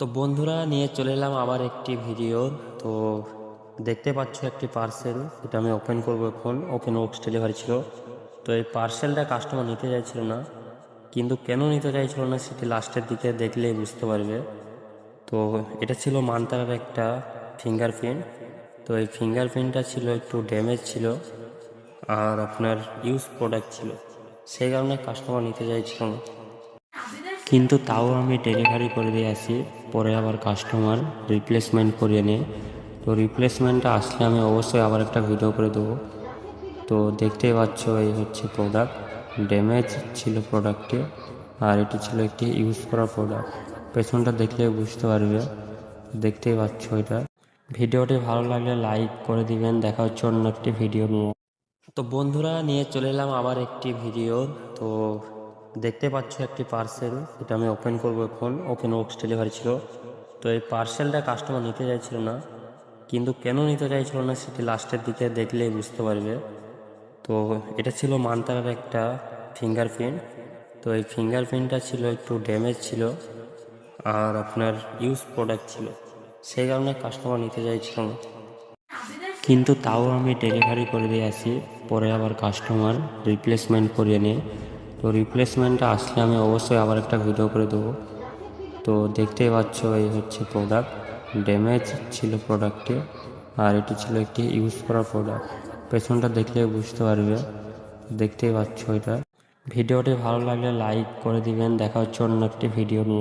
তো বন্ধুরা নিয়ে চলে এলাম আবার একটি ভিডিও। তো দেখতে পাচ্ছ একটি পার্সেল, এটা আমি ওপেন করবো এখন। ওপেন বক্স ডেলিভারি ছিল। তো এই পার্সেলটা কাস্টমার নিতে চাইছিল না, কিন্তু কেন নিতে চাইছিল না সেটি লাস্টের দিকে দেখলেই বুঝতে পারবে। তো এটা ছিল মান্তারার একটা ফিঙ্গারপ্রিন্ট। তো এই ফিঙ্গারপ্রিন্টটা ছিল একটু ড্যামেজ ছিল, আর আপনার ইউজ প্রোডাক্ট ছিল, সেই কারণে কাস্টমার নিতে চাইছিল না। কিন্তু তাও আমি ডেলিভারি করে দিয়ে আসি। পরে আবার কাস্টমার রিপ্লেসমেন্ট করিয়ে নিয়ে, তো রিপ্লেসমেন্টটা আসলে আমি অবশ্যই আবার একটা ভিডিও করে দেবো। তো দেখতেই পাচ্ছ এই হচ্ছে প্রোডাক্ট, ড্যামেজ ছিল প্রোডাক্টে, আর এটি ছিল একটি ইউজ করা প্রোডাক্ট। পেছনটা দেখলে বুঝতে পারবে, দেখতেই পাচ্ছ এটা। ভিডিওটি ভালো লাগলে লাইক করে দিবেন। দেখা হচ্ছে অন্য একটি ভিডিও নিয়ে। তো বন্ধুরা নিয়ে চলে এলাম আবার একটি ভিডিও। তো দেখতে পাচ্ছ একটি পার্সেল, এটা আমি ওপেন করবো এখন। ওপেন বক্স ডেলিভারি ছিল। তো এই পার্সেলটা কাস্টমার নিতে চাইছিল না, কিন্তু কেন নিতে চাইছিল না সেটি লাস্টের দিকে দেখলেই বুঝতে পারবে। তো এটা ছিল মান্তারার একটা ফিঙ্গারপ্রিন্ট। তো এই ফিঙ্গারপ্রিন্টটা ছিল একটু ড্যামেজ ছিল, আর আপনার ইউজ প্রোডাক্ট ছিল, সেই কারণে কাস্টমার নিতে চাইছিল না। কিন্তু তাও আমি ডেলিভারি করে দিয়ে আসি। পরে আবার কাস্টমার রিপ্লেসমেন্ট করিয়ে নিয়ে, তো রিপ্লেসমেন্টটা আসলে আমি অবশ্যই আবার একটা ভিডিও করে দেবো। তো দেখতেই পাচ্ছ এই হচ্ছে প্রোডাক্ট, ড্যামেজ ছিল প্রোডাক্টে, আর এটি ছিল একটি ইউজ করা প্রোডাক্ট। পেছনটা দেখলে বুঝতে পারবে, দেখতেই পাচ্ছ এটা। ভিডিওটি ভালো লাগলে লাইক করে দিবেন। দেখা হচ্ছে অন্য একটি ভিডিও নিয়ে।